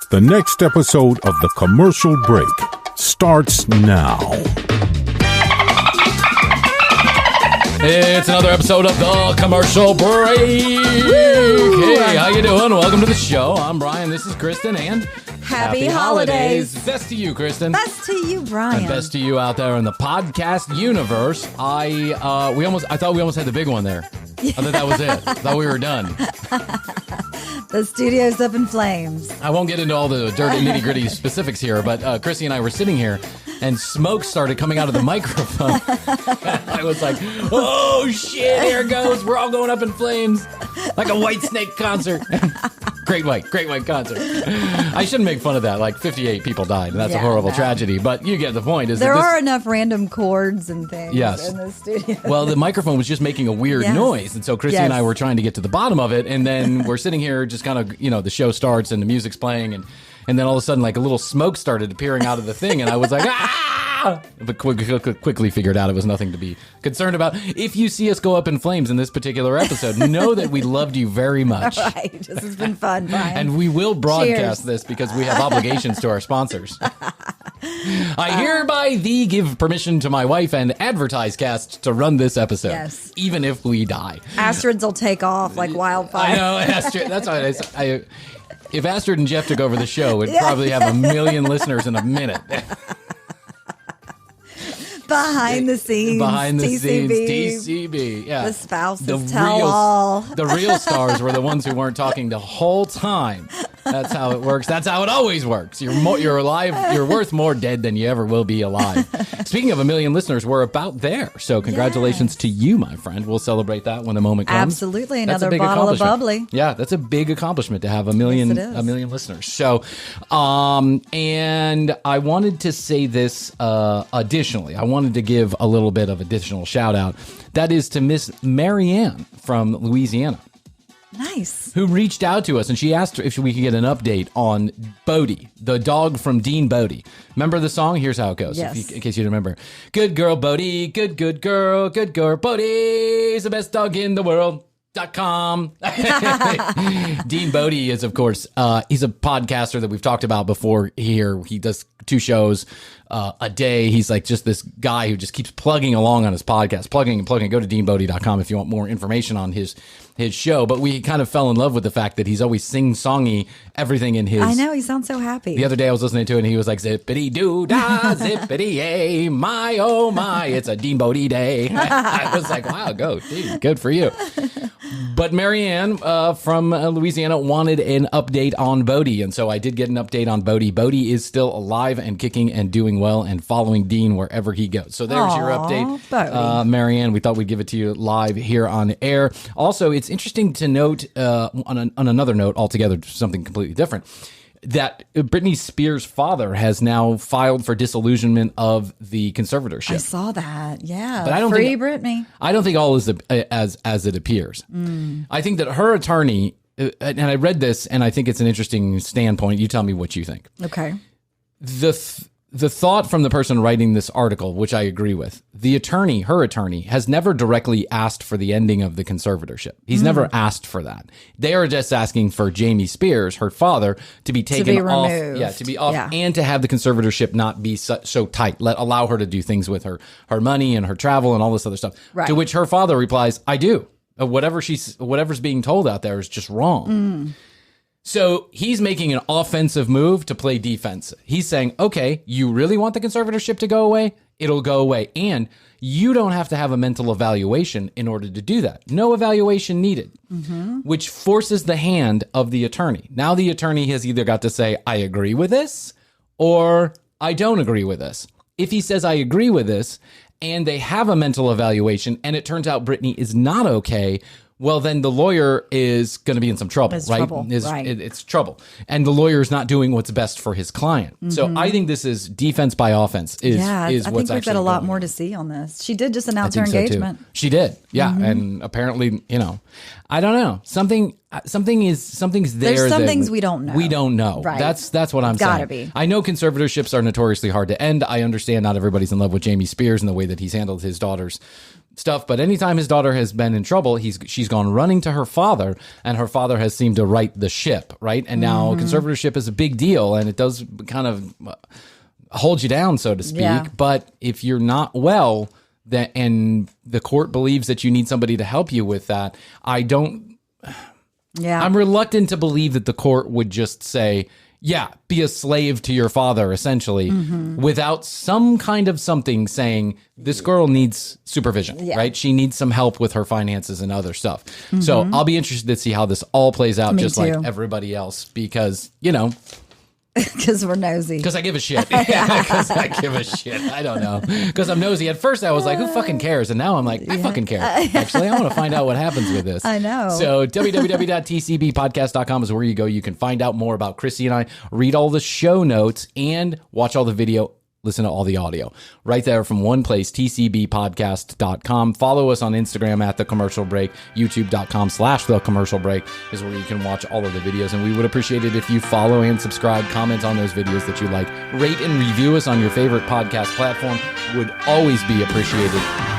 The next episode of The Commercial Break starts now. It's another episode of The Commercial Break. Hey, how you doing? Welcome to the show. I'm Brian. This is Kristen, and Happy holidays. Best to you, Kristen. Best to you, Brian. And best to you out there in the podcast universe. I thought we almost had the big one there. I thought that was it. I thought we were done. The studio's up in flames. I won't get into all the dirty nitty-gritty specifics here, but Chrissy and I were sitting here, and smoke started coming out of the microphone. I was like, oh, shit, here it goes. We're all going up in flames like a Whitesnake concert. Great white concert. I shouldn't make fun of that. Like 58 people died, and that's a horrible tragedy. But you get the point. There are enough random chords and things in the studio. Well, the microphone was just making a weird noise, and so Chrissy and I were trying to get to the bottom of it, and then we're sitting here just kind of, the show starts and the music's playing, and then all of a sudden, like a little smoke started appearing out of the thing, and I was like, ah! But quickly figured out it was nothing to be concerned about. If you see us go up in flames in this particular episode, know that we loved you very much. All right, this has been fun, Brian. And we will broadcast this because we have obligations to our sponsors. I hereby give permission to my wife and AdvertiseCast to run this episode, even if we die. Astrids will take off like wildfire. I know, Astrid. That's what if Astrid and Jeff took over the show, we'd probably have 1 million listeners in a minute. Behind the scenes, TCB. Yeah. The spouses tell all. The real stars were the ones who weren't talking the whole time. That's how it works. That's how it always works. You're alive. You're worth more dead than you ever will be alive. Speaking of 1 million listeners, we're about there. So congratulations to you, my friend. We'll celebrate that when the moment comes. Absolutely. Another bottle of bubbly. Yeah, that's a big accomplishment to have 1 million listeners. So, and I wanted to say this additionally. I wanted to give a little bit of additional shout out. That is to Miss Marianne from Louisiana. Nice. Who reached out to us, and she asked if we could get an update on Bodie, the dog from Dean Bodie. Remember the song? Here's how it goes, in case you remember. Good girl, Bodie. Good girl. Good girl, Bodie's the best dog in the world. .com. Dean Bodie is, of course, he's a podcaster that we've talked about before here. He does 2 shows a day. He's like just this guy who just keeps plugging along on his podcast, plugging. Go to deanbodie.com if you want more information on his show. But we kind of fell in love with the fact that he's always sing-songy everything in his... I know, he sounds so happy. The other day I was listening to it and he was like, zippity-doo-dah, zippity-yay, my, oh my, it's a Dean Bodie day. I was like, wow, go, dude, good for you. But Marianne from Louisiana wanted an update on Bodie, and so I did get an update on Bodie. Bodie is still alive and kicking and doing well and following Dean wherever he goes. So there's your update, Marianne. We thought we'd give it to you live here on air. Also, it's interesting to note, on another note altogether, something completely different, that Britney Spears' father has now filed for disillusionment of the conservatorship. I saw that, yeah. But I don't Free Britney. I don't think all is as it appears. I think that her attorney, and I read this, and I think it's an interesting standpoint. You tell me what you think. Okay. The thought from the person writing this article, which I agree with, her attorney, has never directly asked for the ending of the conservatorship. He's never asked for that. They are just asking for Jamie Spears, her father, to be taken off. Yeah, to be off, and to have the conservatorship not be so tight. Allow her to do things with her money and her travel and all this other stuff. Right. To which her father replies, I do. Whatever's being told out there is just wrong. So he's making an offensive move to play defense. He's saying, okay, you really want the conservatorship to go away? It'll go away. And you don't have to have a mental evaluation in order to do that. No evaluation needed, which forces the hand of the attorney. Now the attorney has either got to say, I agree with this, or I don't agree with this. If he says, I agree with this, and they have a mental evaluation, and it turns out Britney is not okay, well, then the lawyer is going to be in some trouble, right? It's trouble. And the lawyer is not doing what's best for his client. So I think this is defense by offense is what's actually I think we've got a lot more to see on this. She did just announce her engagement. She did. Yeah. And apparently, I don't know. Something's there. There's some things we don't know. We don't know. Right. That's what I'm saying. Gotta be. I know conservatorships are notoriously hard to end. I understand not everybody's in love with Jamie Spears and the way that he's handled his daughter's stuff. But anytime his daughter has been in trouble, she's gone running to her father, and her father has seemed to right the ship, right? And now conservatorship is a big deal, and it does kind of hold you down, so to speak. Yeah. But if you're not well, and the court believes that you need somebody to help you with that, I'm reluctant to believe that the court would just say, yeah, be a slave to your father, essentially, without some kind of something saying this girl needs supervision, right? She needs some help with her finances and other stuff. So I'll be interested to see how this all plays out, just like everybody else, because, because we're nosy. Because I give a shit. Because I give a shit. I don't know. Because I'm nosy. At first I was like, who fucking cares? And now I'm like, I fucking care. Actually, I want to find out what happens with this. I know. So www.tcbpodcast.com is where you go. You can find out more about Chrissy and I, read all the show notes, and watch all the video. Listen to all the audio right there from one place, tcbpodcast.com. Follow us on Instagram at The Commercial Break. YouTube.com/The Commercial Break is where you can watch all of the videos. And we would appreciate it if you follow and subscribe, comment on those videos that you like, rate and review us on your favorite podcast platform. Would always be appreciated.